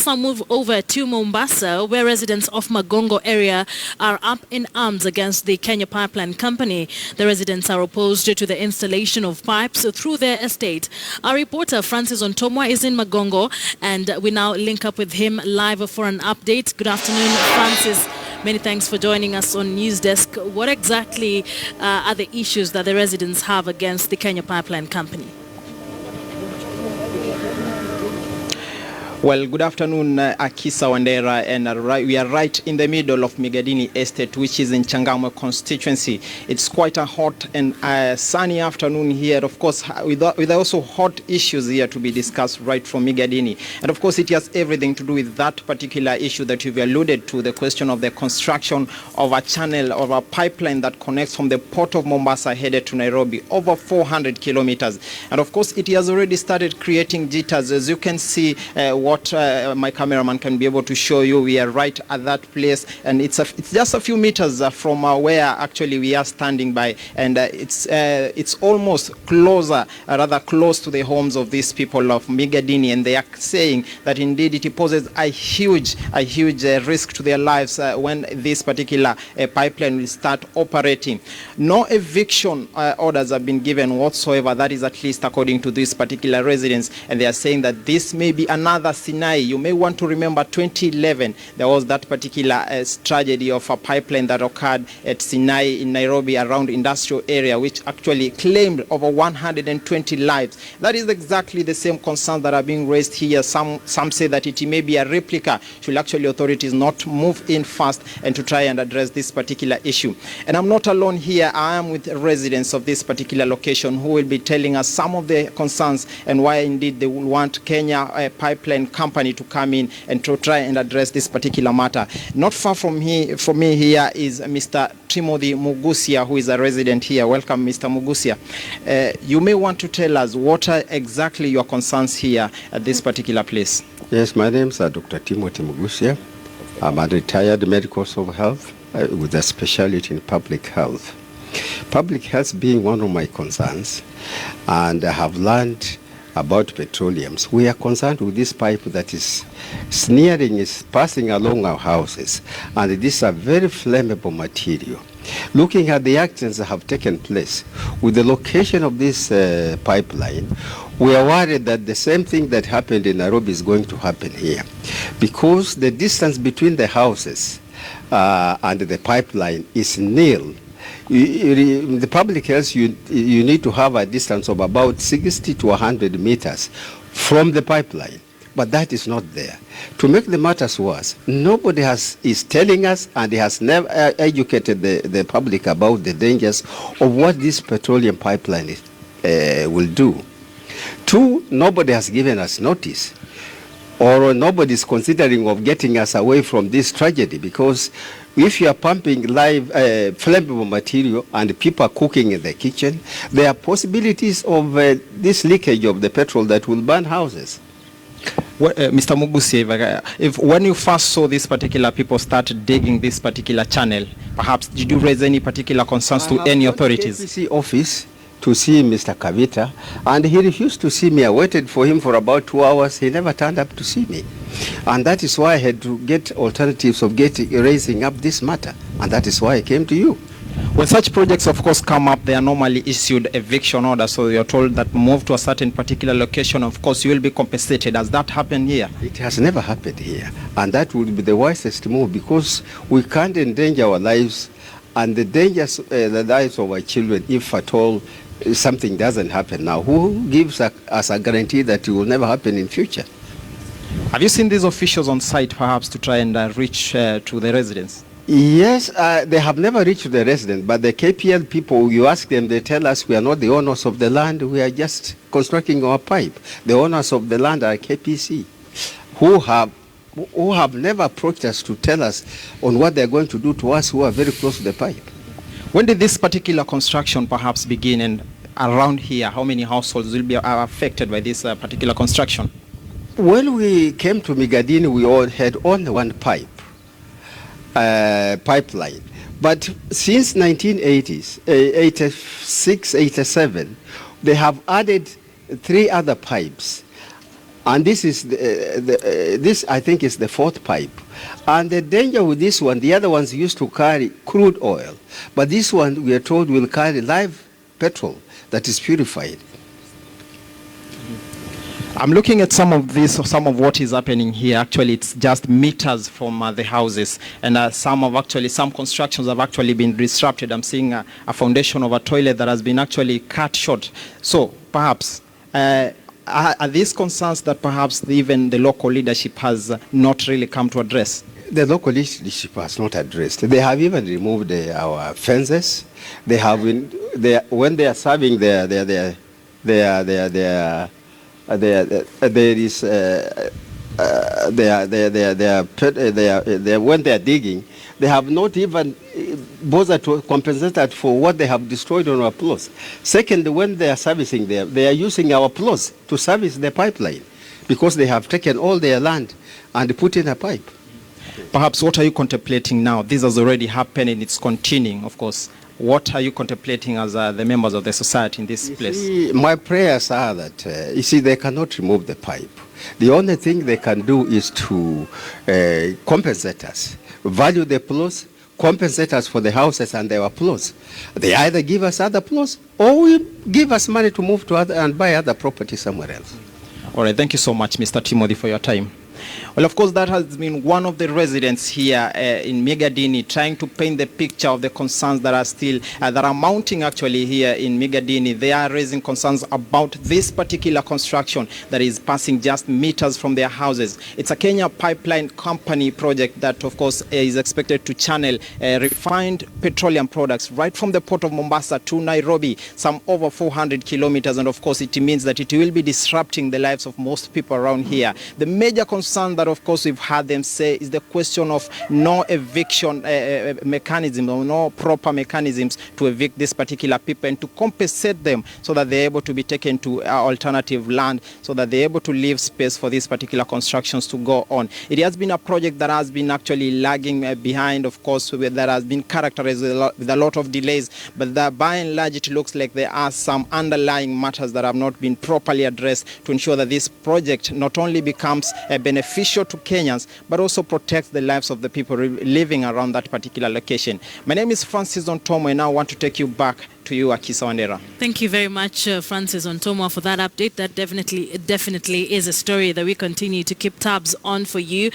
Let's now move over to Mombasa, where residents of Magongo area are up in arms against the Kenya Pipeline Company. The residents are opposed to the installation of pipes through their estate. Our reporter Francis Ontomwa is in Magongo, and we now link up with him live for an update. Good afternoon, Francis. Many thanks for joining us on News Desk. What exactly are the issues that the residents have against the Kenya Pipeline Company? Well, good afternoon, Akisa Wandera, and we are right in the middle of Migadini Estate, which is in Changamwe constituency. It's quite a hot and sunny afternoon here, of course, with also hot issues here to be discussed right from Migadini. And of course, it has everything to do with that particular issue that you've alluded to, the question of the construction of a channel, of a pipeline that connects from the port of Mombasa headed to Nairobi, over 400 kilometers. And of course, it has already started creating jitters. As you can see, what my cameraman can be able to show you, we are right at that place, and it's just a few meters from where actually we are standing by, and it's almost closer, rather close to the homes of these people of Migadini, and they are saying that indeed it poses a huge risk to their lives when this particular pipeline will start operating. No eviction orders have been given whatsoever. That is at least according to these particular residents, and they are saying that this may be another Sinai. You may want to remember 2011, there was that particular tragedy of a pipeline that occurred at Sinai in Nairobi around industrial area, which actually claimed over 120 lives. That is exactly the same concerns that are being raised here. Some say that it may be a replica should actually authorities not move in fast and to try and address this particular issue. And I'm not alone here. I am with residents of this particular location who will be telling us some of the concerns and why indeed they will want Kenya Pipeline Company to come in and to try and address this particular matter. Not far from me here is Mr. Timothy Mugusia, who is a resident here. Welcome, Mr. Mugusia. You may want to tell us what are exactly your concerns here at this particular place. Yes, my name is Dr. Timothy Mugusia. I'm a retired medical officer of health with a specialty in public health. Public health being one of my concerns, and I have learned about petroleums. We are concerned with this pipe that is passing along our houses, and this is a very flammable material. Looking at the accidents that have taken place with the location of this pipeline, we are worried that the same thing that happened in Nairobi is going to happen here, because the distance between the houses and the pipeline is nil. In the public health, you need to have a distance of about 60 to 100 meters from the pipeline, but that is not there. To make the matters worse, nobody is telling us, and has never educated the public about the dangers of what this petroleum pipeline will do. Two, nobody has given us notice, or nobody is considering of getting us away from this tragedy, because if you are pumping live flammable material and people are cooking in the kitchen, there are possibilities of this leakage of the petrol that will burn houses. Well, Mr. Mugusia, if when you first saw this particular people start digging this particular channel, perhaps did you raise any particular concerns to any authorities? The KPC office to see Mr. Kavita, and he refused to see me. I waited for him for about 2 hours. He never turned up to see me. And that is why I had to get alternatives of raising up this matter. And that is why I came to you. When such projects, of course, come up, they are normally issued eviction orders. So you're told that move to a certain particular location, of course, you will be compensated. Has that happened here? It has never happened here. And that would be the wisest move, because we can't endanger our lives and the lives of our children if at all something doesn't happen now. Who gives us a guarantee that it will never happen in future? Have you seen these officials on site perhaps to try and reach to the residents? Yes, they have never reached the residents, but the KPL people, you ask them, they tell us we are not the owners of the land, we are just constructing our pipe. The owners of the land are KPC, who have never approached us to tell us on what they're going to do to us who are very close to the pipe. When did this particular construction perhaps begin, and around here, how many households will be affected by this particular construction? When we came to Migadini, we all had only one pipeline. But since 1980s, 86, 87, they have added 3 other pipes. And this is this I think is the fourth pipe. And the danger with this one, the other ones used to carry crude oil, but this one we are told will carry live petrol that is purified. I'm looking at some of what is happening here. Actually, it's just meters from the houses, and some constructions have actually been disrupted. I'm seeing a foundation of a toilet that has been actually cut short. So perhaps are these concerns that perhaps even the local leadership has not really come to address? The local leadership has not addressed. They have even removed our fences. They have been when they are serving when they are digging, they have not even bothered to compensate that for what they have destroyed on our plots. Second, when they are servicing them, they are using our plots to service the pipeline because they have taken all their land and put in a pipe. Perhaps what are you contemplating now? This has already happened and it's continuing, of course. What are you contemplating as the members of the society in this place? See, my prayers are that, you see, they cannot remove the pipe. The only thing they can do is to compensate us, value the plots, compensate us for the houses and their plots. They either give us other plots or will give us money to move to other and buy other property somewhere else. All right, thank you so much, Mr. Timothy, for your time. Well, of course, that has been one of the residents here in Migadini trying to paint the picture of the concerns that are still, that are mounting actually here in Migadini. They are raising concerns about this particular construction that is passing just meters from their houses. It's a Kenya Pipeline Company project that, of course, is expected to channel refined petroleum products right from the port of Mombasa to Nairobi, some over 400 kilometers. And, of course, it means that it will be disrupting the lives of most people around here. The major concern that, of course, we've had them say is the question of no eviction mechanism or no proper mechanisms to evict these particular people and to compensate them so that they're able to be taken to alternative land, so that they're able to leave space for these particular constructions to go on. It has been a project that has been actually lagging behind, of course, that has been characterized with a lot of delays, but that by and large it looks like there are some underlying matters that have not been properly addressed to ensure that this project not only becomes beneficial to Kenyans, but also protects the lives of the people living around that particular location. My name is Francis Ontomwa, and I want to take you back to you, Akisa Wandera. Thank you very much, Francis Ontomwa, for that update. That definitely is a story that we continue to keep tabs on for you.